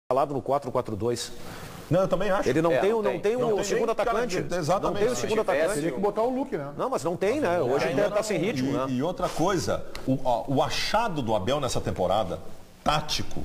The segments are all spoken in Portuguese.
escalado no 4-4-2. Não, eu também acho. Ele não tem Não o tem segundo atacante. Exatamente. Não tem o segundo atacante. Teria que botar o Luque, né? Não, mas não tem, né? Hoje ele tá sem ritmo, né? E outra coisa, o achado do Abel nessa temporada, tático,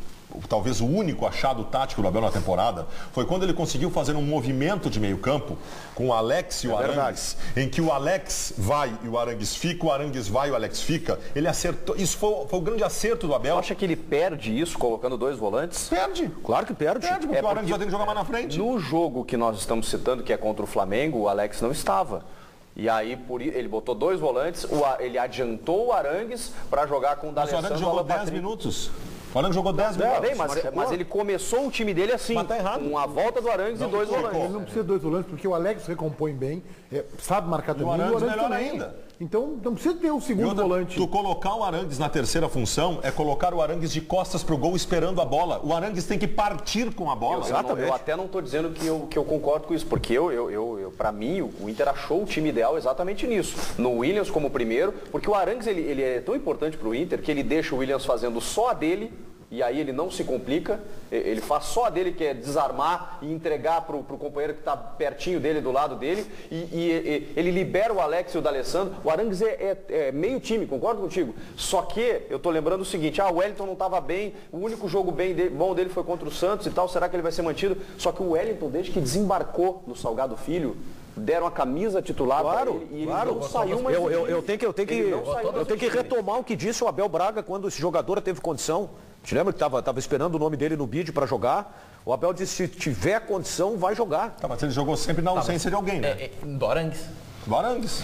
talvez o único achado tático do Abel na temporada, foi quando ele conseguiu fazer um movimento de meio campo com o Alex e o Arangues, em que o Alex vai e o Arangues fica, o Arangues vai e o Alex fica. Ele acertou. Isso foi o grande acerto do Abel. Você acha que ele perde isso colocando dois volantes? Perde. Claro que perde. Perde, porque o Arangues vai ter que jogar mais na frente. No jogo que nós estamos citando, que é contra o Flamengo, o Alex não estava. E aí ele botou dois volantes, ele adiantou o Arangues para jogar com o D'Alessandro. Mas o Arangues jogou 10 minutos. O Arangues jogou 10 minutos. Bem, mas ele começou o time dele assim, tá errado. com a volta do Arangues e dois volantes. Ele não precisa de dois volantes, porque o Alex recompõe bem, sabe marcar também, o Arangues melhor também. ainda. Então não precisa ter um segundo volante. Tu colocar o Arangues na terceira função é colocar o Arangues de costas pro gol esperando a bola. O Arangues tem que partir com a bola. Eu até não estou dizendo que eu concordo com isso, porque para mim o Inter achou o time ideal exatamente nisso. No Williams como primeiro, porque o Arangues ele é tão importante para o Inter que ele deixa o Williams fazendo só a dele. E aí ele não se complica, ele faz só a dele, que é desarmar e entregar para o companheiro que está pertinho dele, do lado dele, e ele libera o Alex e o D'Alessandro. O Arangues é meio time, concordo contigo. Só que eu estou lembrando o seguinte, o Wellington não estava bem, o único jogo bom dele foi contra o Santos e tal, será que ele vai ser mantido? Só que o Wellington, desde que desembarcou no Salgado Filho, deram a camisa titular para ele e ele não saiu mais. Eu tenho que retomar o que disse o Abel Braga quando esse jogador teve condição. Te lembra que estava esperando o nome dele no bid para jogar? O Abel disse, se tiver condição, vai jogar. Tá, mas ele jogou sempre na ausência de alguém, né? Do Arangues. Do Arangues.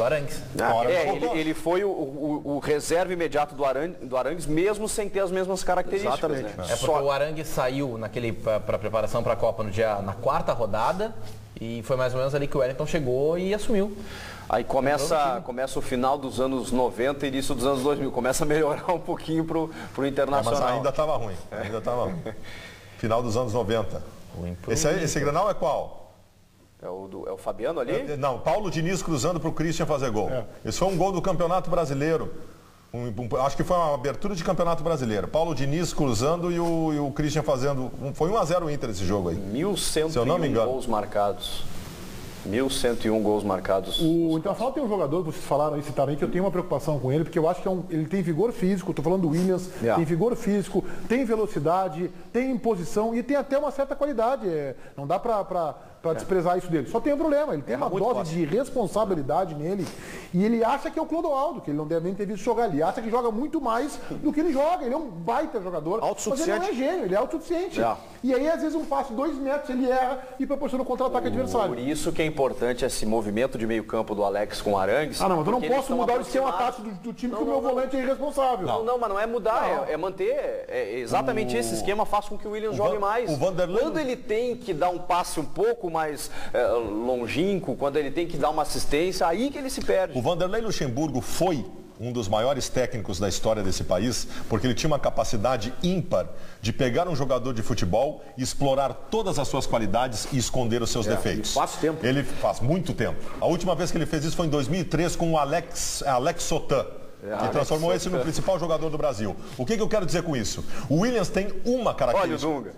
Ele foi o reserva imediato do Arangues, mesmo sem ter as mesmas características. Exatamente. Né? É porque o Arangues saiu para preparação para a Copa na quarta rodada e foi mais ou menos ali que o Wellington chegou e assumiu. Aí começa o final dos anos 90 e início dos anos 2000. Começa a melhorar um pouquinho pro Internacional. Mas ainda estava ruim. Final dos anos 90. Esse Grenal é qual? É o Fabiano ali? Não, Paulo Diniz cruzando para o Christian fazer gol. Esse foi um gol do Campeonato Brasileiro. Acho que foi uma abertura de Campeonato Brasileiro. Paulo Diniz cruzando e o Christian fazendo. Foi 1-0 o Inter esse jogo aí. 1.101 gols marcados. 1.101 gols marcados. O Internacional tem um jogador, vocês falaram aí, citaram aí, que eu tenho uma preocupação com ele, porque eu acho que ele tem vigor físico, estou falando do Williams, tem vigor físico, tem velocidade, tem imposição e tem até uma certa qualidade. Não dá para desprezar isso dele. Só tem um problema, ele tem uma dose de responsabilidade nele e ele acha que é o Clodoaldo, que ele não deve nem ter visto jogar. Ele acha que joga muito mais do que ele joga. Ele é um baita jogador, mas ele não é gênio, ele é autossuficiente. E aí, às vezes, um passe 2 metros, ele erra e proporciona um contra-ataque adversário. Por isso que é importante esse movimento de meio campo do Alex com o Arangues. Não, mas eu não posso mudar o esquema tático do time que o meu volante é irresponsável. Não, mas não é mudar, é manter. Exatamente esse esquema faz com que o Williams jogue mais. Quando ele tem que dar um passe um pouco mais longínquo, quando ele tem que dar uma assistência, aí que ele se perde. O Vanderlei Luxemburgo foi um dos maiores técnicos da história desse país, porque ele tinha uma capacidade ímpar de pegar um jogador de futebol e explorar todas as suas qualidades e esconder os seus defeitos. Faz tempo. Ele faz muito tempo. A última vez que ele fez isso foi em 2003 com o Alex Sotan. Que transformou esse no principal jogador do Brasil. O que eu quero dizer com isso? O Williams tem uma característica. Olha o Dunga.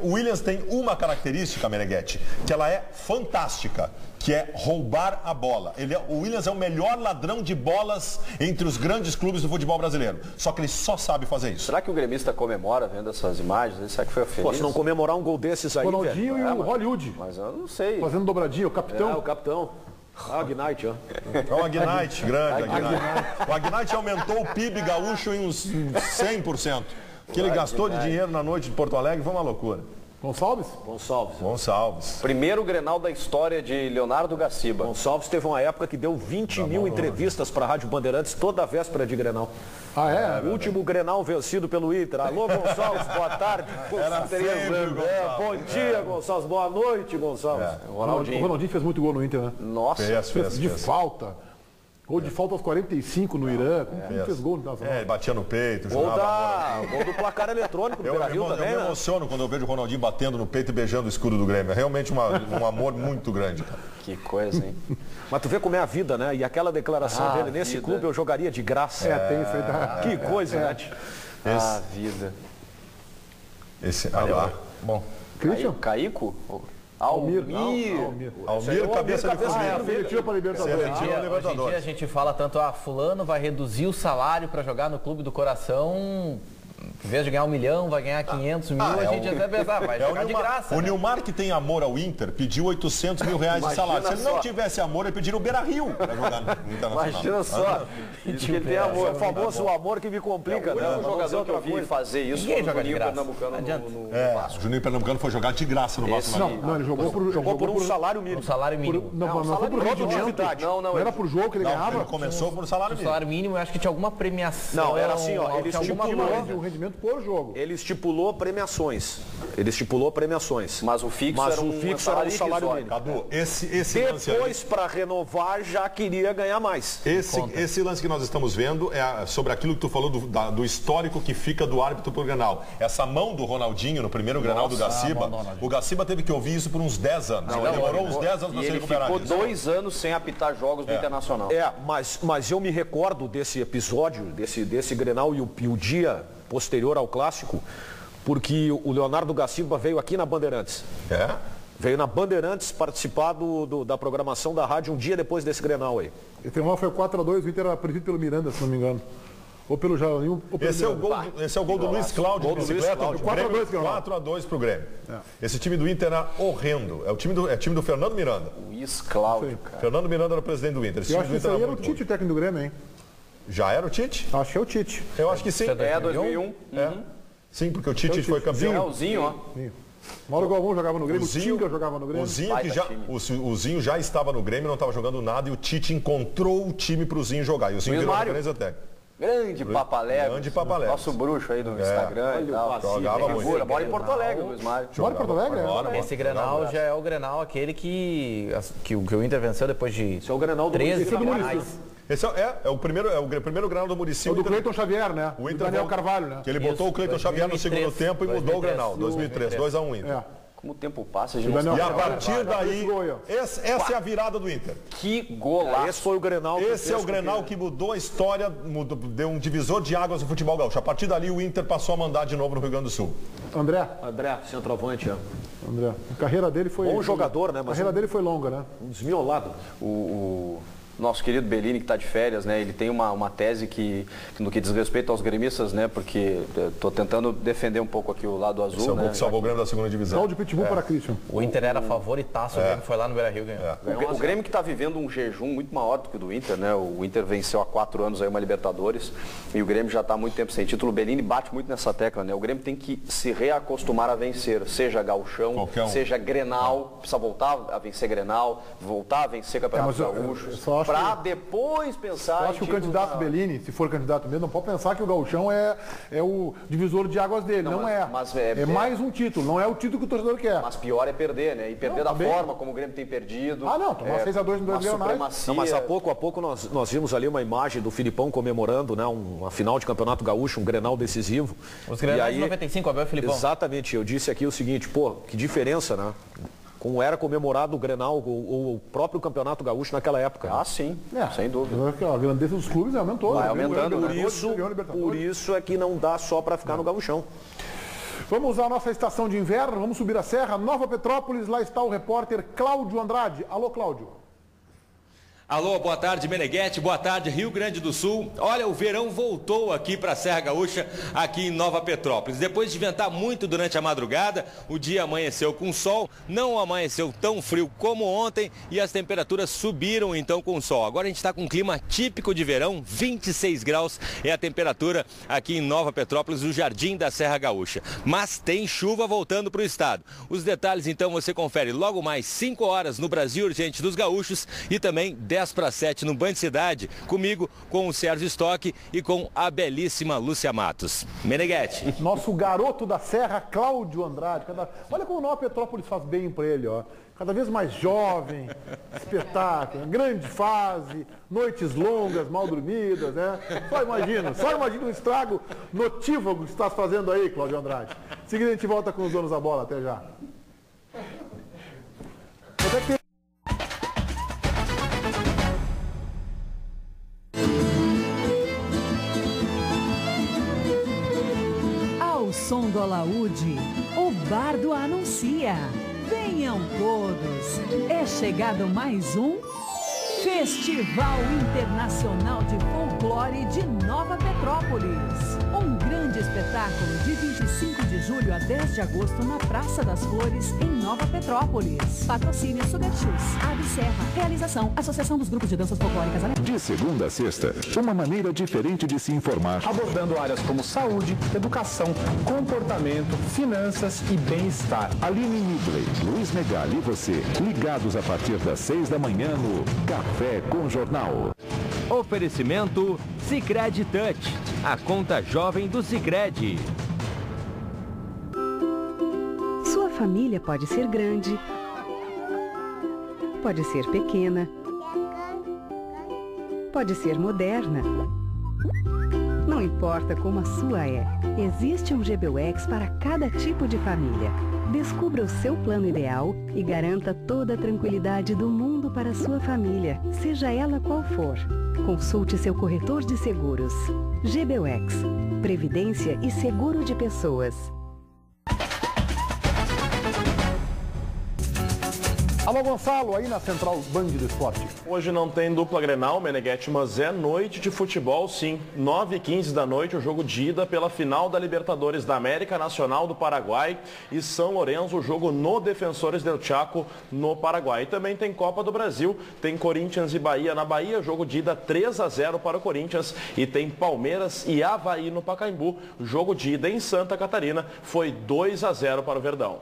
O Williams tem uma característica, Meneghetti, que ela é fantástica, que é roubar a bola. O Williams é o melhor ladrão de bolas entre os grandes clubes do futebol brasileiro. Só que ele só sabe fazer isso. Será que o gremista comemora vendo essas imagens? Será que foi feliz? Posso não comemorar um gol desses aí, Ronaldinho e o Hollywood. Mas eu não sei. Fazendo dobradinha, o capitão. O capitão. Agnite, ó. É o Agnite, grande Agnite. O Agnite aumentou o PIB gaúcho em uns 100%. O que ele gastou de dinheiro na noite de Porto Alegre foi uma loucura. Gonçalves? Gonçalves. Primeiro Grenal da história de Leonardo Gaciba. Gonçalves teve uma época que deu 20 mil entrevistas para a Rádio Bandeirantes toda a véspera de Grenal. É? O último Grenal vencido pelo Inter. Alô, Gonçalves, boa tarde. Bom dia, Gonçalves. Boa noite, Gonçalves. O Ronaldinho fez muito gol no Inter, né? Nossa. Fez de falta. Gol de falta aos 45 no Irã. Como fez gol no Internacional? Batia no peito, gol do placar eletrônico do Beira-Rio também, Eu me emociono quando eu vejo o Ronaldinho batendo no peito e beijando o escudo do Grêmio. É realmente um amor muito grande, cara. Que coisa, hein? Mas tu vê como é a vida, né? E aquela declaração dele, nesse clube eu jogaria de graça. Tem isso aí. Que coisa, né? A vida. Olha lá. Bom. Christian? Caico? Almir, cabeça de Cruzeiro. Seletiva para Libertadores. Hoje em dia a gente fala tanto, fulano vai reduzir o salário para jogar no Clube do Coração, em vez de ganhar 1 milhão, vai ganhar 500 mil, a gente até pensa, vai jogar de graça. O Nilmar, que tem amor ao Inter, pediu 800 mil reais de salário. Se ele não tivesse amor, ele pediria o Beira-Rio para jogar no Internacional. Imagina só. Diz que ele tem amor. É o famoso amor que me complica, né? O jogador que eu vi fazer isso Ninguém foi o joga de Juninho graça. Pernambucano no Vasco. O Juninho Pernambucano foi jogar de graça no Vasco. Não, ele jogou por um salário mínimo. Um salário mínimo. Não foi por rendimento. Não, Era por jogo que ele ganhava? Ele começou por salário O mínimo. salário mínimo, eu acho que tinha alguma premiação. Não, era assim, ó, eles tinha alguma estipulavam coisa. O rendimento por jogo. Ele estipulou premiações. Mas o fixo era um salário mínimo. Cadu, esse lance aí, Depois, para renovar, já queria ganhar mais. esse lance que nós estamos vendo é sobre aquilo que tu falou do histórico que fica do árbitro por Grenal. Essa mão do Ronaldinho no primeiro Grenal do Gaciba, o Gaciba teve que ouvir isso por uns 10 anos. Demorou uns 10 anos para se recuperar ficou disso. 2 anos sem apitar jogos do Internacional. Mas eu me recordo desse episódio, desse Grenal e o dia posterior ao Clássico, porque o Leonardo Gaciba veio aqui na Bandeirantes. Veio na Bandeirantes participar da programação da rádio um dia depois desse Grenal aí. Esse Grenal foi 4-2, o Inter era presidido pelo Miranda, se não me engano. Ou pelo Jaralinho, ou pelo Esse é o gol do Luiz Cláudio de bicicleta. 4-2 pro Grêmio. Esse time do Inter era horrendo. É o time do Fernando Miranda. Luiz Cláudio, cara. Fernando Miranda era o presidente do Inter. Eu acho que isso aí era o Tite, o técnico do Grêmio, hein? Já era o Tite? Acho que é o Tite. Eu acho que sim. 2001. Sim, porque o Tite foi campeão. O Zinho, ó. Mauro Galvão jogava no Grêmio, o Tinga jogava no Grêmio. O Zinho já estava no Grêmio, não estava jogando nada, e o Tite encontrou o time para o Zinho jogar. E o Zinho virou referência técnico. Grande Papalego. Nosso bruxo aí do Instagram e tal. Jogava muito. Mora em Porto Alegre, Luiz Mário. Mora em Porto Alegre? Esse Grenal já é o Grenal aquele que o Inter venceu depois de Esse é o Grenal do 13 Muricy. Esse é o primeiro Grenal do Muricy. O do Cleiton Xavier, né? O Daniel Carvalho, né? Que ele botou o Cleiton Xavier no segundo tempo e mudou o Grenal. 2003, 2-1 Inter. Como o tempo passa, a gente não E a partir daí, essa é a virada do Inter. Que golaço. Esse foi o Grenal. Esse é o Grenal que mudou a história, deu um divisor de águas no futebol gaúcho. A partir dali, o Inter passou a mandar de novo no Rio Grande do Sul. André, centroavante. André. A carreira dele foi... Bom jogador, né? A carreira dele foi longa, né? Um desmiolado. O nosso querido Bellini, que está de férias, né? Ele tem uma tese que, no que diz respeito aos gremistas, né? Porque estou tentando defender um pouco aqui o lado azul, Esse é o né? gol que salvou o Grêmio da segunda divisão. Cláudio Pitbull para Christian. O Inter era favoritaço, o Grêmio foi lá no Beira-Rio e ganhou. O Grêmio que está vivendo um jejum muito maior do que o do Inter, né? O Inter venceu há 4 anos aí uma Libertadores e o Grêmio já está há muito tempo sem título. O Bellini bate muito nessa tecla, né? O Grêmio tem que se reacostumar a vencer, seja gauchão, seja Grenal, precisa voltar a vencer Grenal, voltar a vencer Campeonato Gaúcho, para depois pensar. Eu acho que o candidato Bellini, se for candidato mesmo, não pode pensar que o gauchão é o divisor de águas dele. Não é. É mais um título, não é o título que o torcedor quer. Mas pior é perder, né? E perder da forma como o Grêmio tem perdido. Tomar 6-2 em 2 Grenais. Mas há pouco nós vimos ali uma imagem do Filipão comemorando, né, uma final de Campeonato Gaúcho, um Grenal decisivo. Os Grenais de 95, Abel e Filipão. Exatamente, eu disse aqui o seguinte, que diferença, né? Como era comemorado o Grenal, o próprio Campeonato Gaúcho naquela época. Ah, sim, sem dúvida. A grandeza dos clubes aumentou. Vai aumentando, por isso é que não dá só para ficar no gauchão. Vamos usar a nossa estação de inverno, vamos subir a serra, Nova Petrópolis, lá está o repórter Cláudio Andrade. Alô, Cláudio. Alô, boa tarde, Meneghete, boa tarde, Rio Grande do Sul. Olha, o verão voltou aqui para a Serra Gaúcha, aqui em Nova Petrópolis. Depois de ventar muito durante a madrugada, o dia amanheceu com sol, não amanheceu tão frio como ontem e as temperaturas subiram então com o sol. Agora a gente está com um clima típico de verão, 26 graus é a temperatura aqui em Nova Petrópolis, no Jardim da Serra Gaúcha. Mas tem chuva voltando para o estado. Os detalhes então você confere logo mais 5 horas no Brasil Urgente dos Gaúchos e também 10 para 7 no Band Cidade, comigo, com o Sérgio Stock e com a belíssima Lúcia Matos. Meneghete. Nosso garoto da Serra, Cláudio Andrade. Olha como Nova Petrópolis faz bem para ele, ó. Cada vez mais jovem, espetáculo, grande fase, noites longas, mal dormidas, né? Só imagina um estrago notívago que estás fazendo aí, Cláudio Andrade. Em seguida a gente volta com os donos da bola, até já. Ao som do alaúde, O Bardo anuncia. Venham todos. É chegado mais um Festival Internacional de Folclore de Nova Petrópolis. Um grande espetáculo de 25 de julho a 10 de agosto na Praça das Flores, em Nova Petrópolis. Patrocínio Sugarchus, Ave Serra. Realização, Associação dos Grupos de Danças Folclóricas. De segunda a sexta, uma maneira diferente de se informar. Abordando áreas como saúde, educação, comportamento, finanças e bem-estar. Aline Midley, Luiz Megali e você, ligados a partir das 6 da manhã no Café com Jornal. Oferecimento Sicredi Touch, a conta jovem do Sicredi. Sua família pode ser grande, pode ser pequena, pode ser moderna. Não importa como a sua é, existe um GBUX para cada tipo de família. Descubra o seu plano ideal e garanta toda a tranquilidade do mundo para a sua família, seja ela qual for. Consulte seu corretor de seguros. GBUX, Previdência e Seguro de Pessoas. Alô, Gonçalo, aí na Central Band do Esporte. Hoje não tem dupla Grenal, Meneghetti, mas é noite de futebol, sim. 9h15 da noite, o jogo de ida pela final da Libertadores da América Nacional do Paraguai e São Lourenço, o jogo no Defensores del Chaco, no Paraguai. E também tem Copa do Brasil, tem Corinthians e Bahia na Bahia, jogo de ida 3-0 para o Corinthians, e tem Palmeiras e Avaí no Pacaembu, jogo de ida em Santa Catarina, foi 2-0 para o Verdão.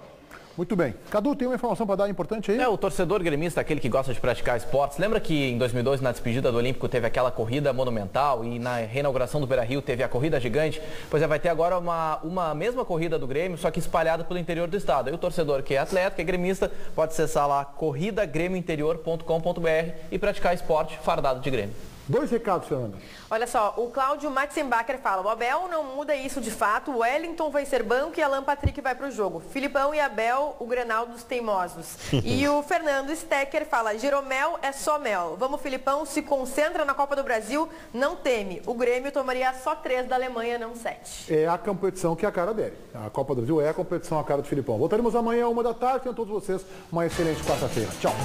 Muito bem. Cadu, tem uma informação para dar importante aí? O torcedor gremista, aquele que gosta de praticar esportes, lembra que em 2002, na despedida do Olímpico, teve aquela corrida monumental e na reinauguração do Beira-Rio teve a corrida gigante? Pois é, vai ter agora uma mesma corrida do Grêmio, só que espalhada pelo interior do estado. E o torcedor que é atleta, que é gremista, pode acessar lá corridagrêmiointerior.com.br e praticar esporte fardado de Grêmio. 2 recados, Fernanda. Olha só, o Cláudio Matzenbacher fala, o Abel não muda isso de fato, o Wellington vai ser banco e Alan Patrick vai para o jogo. Filipão e Abel, o Grenal dos teimosos. E o Fernando Stecker fala, Jeromel é só mel. Vamos, Filipão, se concentra na Copa do Brasil, não teme. O Grêmio tomaria só 3 da Alemanha, não 7. É a competição que é a cara dele. A Copa do Brasil é a competição a cara do Filipão. Voltaremos amanhã, 1 da tarde. Tenham todos vocês uma excelente quarta-feira. Tchau.